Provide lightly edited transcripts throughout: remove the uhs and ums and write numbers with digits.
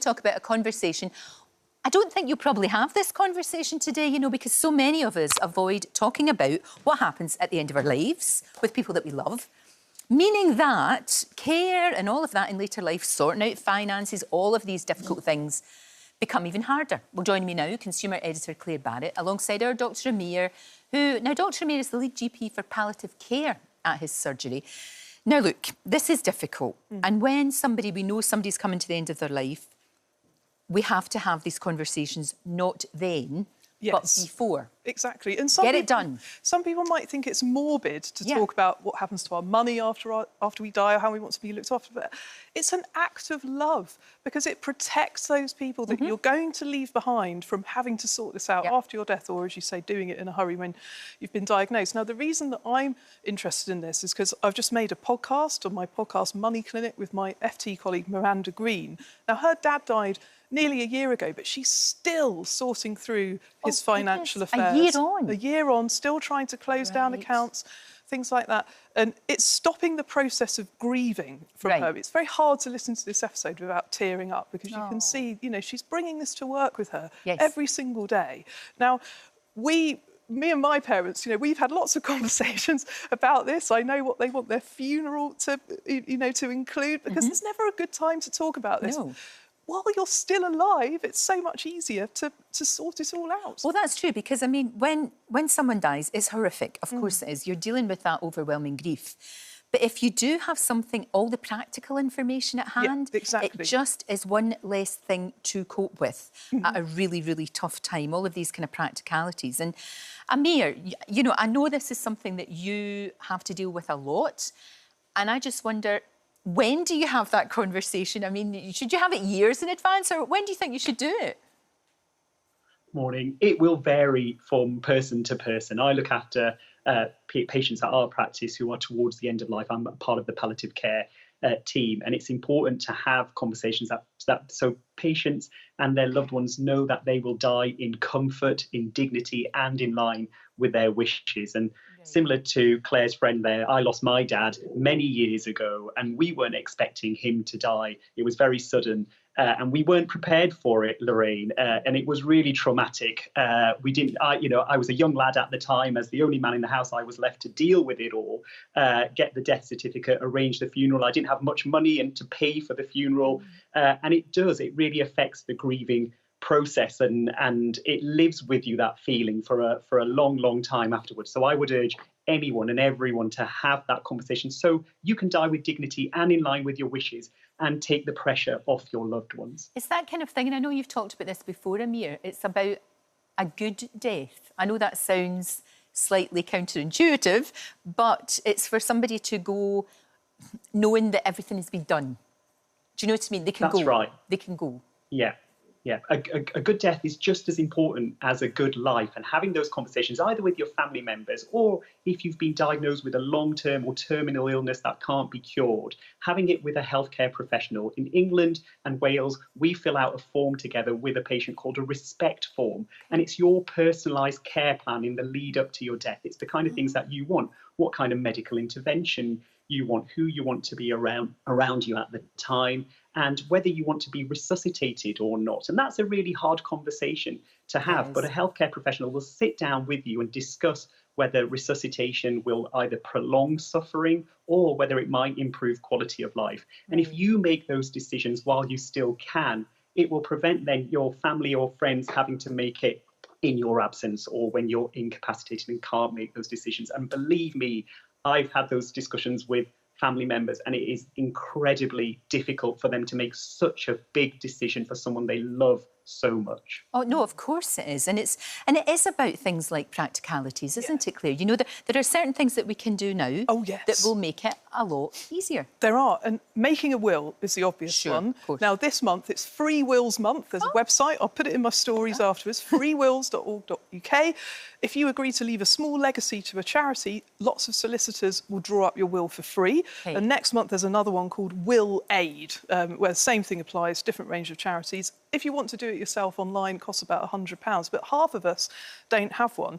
talk about a conversation. I don't think you'll probably have this conversation today, you know, because so many of us avoid talking about what happens at the end of our lives with people that we love. Meaning that care and all of that in later life, sorting out finances, all of these difficult things become even harder. Well, joining me now, consumer editor Claer Barrett, alongside our Dr Amir, who... Now, Dr Amir is the lead GP for palliative care at his surgery. Now, look, this is difficult. And when we know somebody's coming to the end of their life, we have to have these conversations, not then, but before. Exactly. And get it done. Some people might think it's morbid to talk about what happens to our money after we die, or how we want to be looked after. But it's an act of love, because it protects those people that you're going to leave behind from having to sort this out after your death, or, as you say, doing it in a hurry when you've been diagnosed. Now, the reason that I'm interested in this is because I've just made a podcast on my podcast Money Clinic with my FT colleague Miranda Green. Now, her dad died nearly a year ago, but she's still sorting through his financial affairs. A year on, still trying to close down accounts, things like that. And it's stopping the process of grieving from her. It's very hard to listen to this episode without tearing up, because you can see, you know, she's bringing this to work with her every single day. Now, me and my parents, you know, we've had lots of conversations about this. I know what they want their funeral to, you know, to include, because there's never a good time to talk about this. No. While you're still alive, it's so much easier to sort it all out. Well, that's true, because, I mean, when someone dies, it's horrific. Of course it is. You're dealing with that overwhelming grief. But if you do have something, all the practical information at hand, it just is one less thing to cope with at a really, really tough time, all of these kind of practicalities. And Amir, you know, I know this is something that you have to deal with a lot, and I just wonder... when do you have that conversation? I mean, should you have it years in advance, or when do you think you should do it? Morning. It will vary from person to person. I look after patients at our practice who are towards the end of life. I'm part of the palliative care team, and it's important to have conversations so patients and their loved ones know that they will die in comfort, in dignity, and in line with their wishes. And similar to Claire's friend there, I lost my dad many years ago, and we weren't expecting him to die. It was very sudden, and we weren't prepared for it, Lorraine, and it was really traumatic. I was a young lad at the time. As the only man in the house, I was left to deal with it all, get the death certificate, arrange the funeral. I didn't have much money and to pay for the funeral, and it really affects the grieving process, and it lives with you, that feeling, for a long time afterwards. So I would urge anyone and everyone to have that conversation, so you can die with dignity and in line with your wishes, and take the pressure off your loved ones. It's that kind of thing, and I know you've talked about this before, Amir. It's about a good death. I know that sounds slightly counterintuitive, but it's for somebody to go knowing that everything has been done. Do you know what I mean? They can go. That's right. They can go. Yeah. Yeah, a good death is just as important as a good life, and having those conversations either with your family members, or if you've been diagnosed with a long-term or terminal illness that can't be cured, having it with a healthcare professional. In England and Wales, we fill out a form together with a patient called a respect form, and it's your personalised care plan in the lead up to your death. It's the kind of things that you want, what kind of medical intervention you want, who you want to be around you at the time, and whether you want to be resuscitated or not. And that's a really hard conversation to have, but a healthcare professional will sit down with you and discuss whether resuscitation will either prolong suffering or whether it might improve quality of life. And if you make those decisions while you still can, it will prevent then your family or friends having to make it in your absence, or when you're incapacitated and can't make those decisions. And believe me, I've had those discussions with family members, and it is incredibly difficult for them to make such a big decision for someone they love so much. Oh no, of course it is, and it is about things like practicalities, isn't it, Claire? You know, there are certain things that we can do now that will make it a lot easier. There are, and making a will is the obvious one. Of course. Now, this month it's Free Wills Month. There's a website. I'll put it in my stories afterwards. freewills.org.uk. If you agree to leave a small legacy to a charity, lots of solicitors will draw up your will for free. And next month there's another one called Will Aid, where the same thing applies, different range of charities. If you want to do it yourself online, it costs about £100, but half of us don't have one.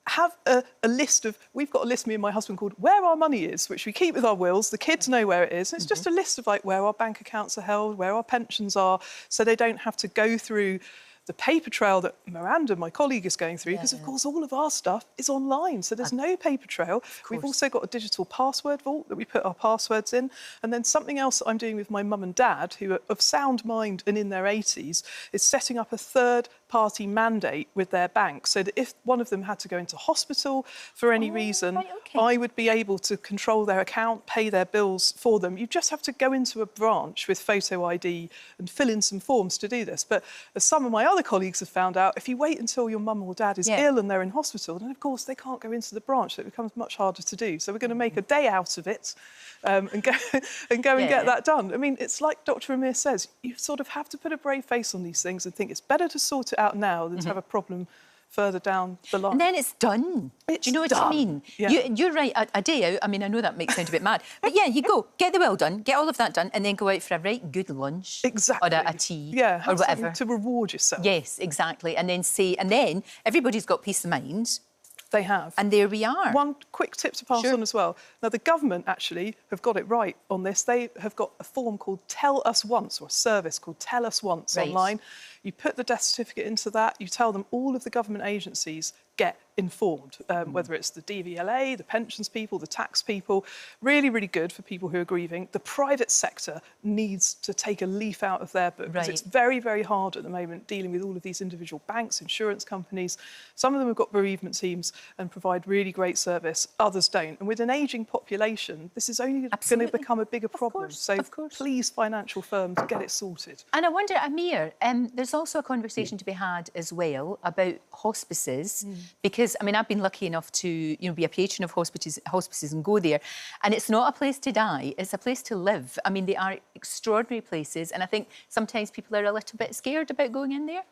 have a list of, we've got a list, me and my husband, called Where Our Money Is, which we keep with our wills. The kids know where it is. And it's just a list of like where our bank accounts are held, where our pensions are, so they don't have to go through the paper trail that Miranda, my colleague, is going through, because of course all of our stuff is online, so there's no paper trail. We've also got a digital password vault that we put our passwords in, and then something else that I'm doing with my mum and dad, who are of sound mind and in their 80s, is setting up a third-party mandate with their bank, so that if one of them had to go into hospital for any reason, I would be able to control their account, pay their bills for them. You just have to go into a branch with photo ID and fill in some forms to do this. But as some of my other colleagues have found out, if you wait until your mum or dad is ill and they're in hospital, then of course they can't go into the branch, so it becomes much harder to do. So we're going to make a day out of it and go and get that done. I mean, it's like Dr Amir says, you sort of have to put a brave face on these things and think it's better to sort it out now than to have a problem further down the line. And then it's done. Do you know what I mean? Yeah. You're right, a day out. I mean, I know that makes sound a bit mad. But yeah, you go, get the will done, get all of that done, and then go out for a right good lunch. Exactly. Or a tea. Yeah, or whatever. to reward yourself. Yes, exactly. And then everybody's got peace of mind. They have. And there we are. One quick tip to pass on as well. Now, the government actually have got it right on this. They have got a form called Tell Us Once, or a service called Tell Us Once online. You put the death certificate into that, you tell them all of the government agencies get informed, whether it's the DVLA, the pensions people, the tax people. Really, really good for people who are grieving. The private sector needs to take a leaf out of their book, because it's very, very hard at the moment dealing with all of these individual banks, insurance companies. Some of them have got bereavement teams and provide really great service, others don't. And with an ageing population, this is only going to become a bigger problem. So please, financial firms, get it sorted. And I wonder, Amir, there's also a conversation to be had as well about hospices, because, I mean, I've been lucky enough to, be a patron of hospices and go there, and it's not a place to die, it's a place to live. I mean, they are extraordinary places, and I think sometimes people are a little bit scared about going in there.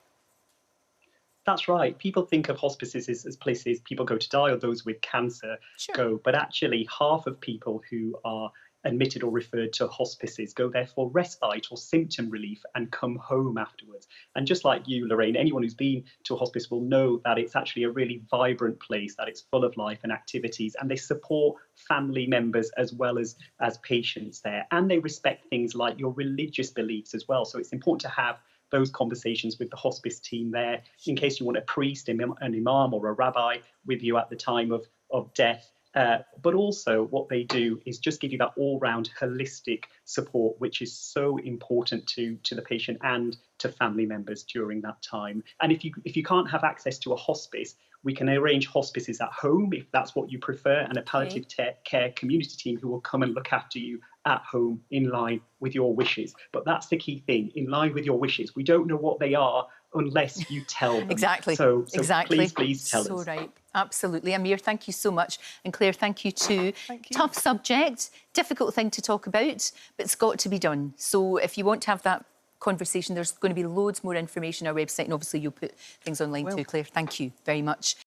That's right. People think of hospices as places people go to die, or those with cancer go, but actually half of people who are admitted or referred to hospices go there for respite or symptom relief and come home afterwards. And just like you, Lorraine, anyone who's been to a hospice will know that it's actually a really vibrant place, that it's full of life and activities, and they support family members as well as patients there. And they respect things like your religious beliefs as well. So it's important to have those conversations with the hospice team there, in case you want a priest, an imam or a rabbi with you at the time of death. But also what they do is just give you that all-round holistic support, which is so important to the patient and to family members during that time. And if you can't have access to a hospice, we can arrange hospices at home if that's what you prefer, and a palliative care community team who will come and look after you at home in line with your wishes. But that's the key thing, in line with your wishes. We don't know what they are unless you tell them. Exactly. So exactly. please tell us. So right. Absolutely. Amir, thank you so much. And Claire, thank you too. Thank you. Tough subject, difficult thing to talk about, but it's got to be done. So if you want to have that conversation, there's going to be loads more information on our website, and obviously you'll put things online too, Claire. Thank you very much.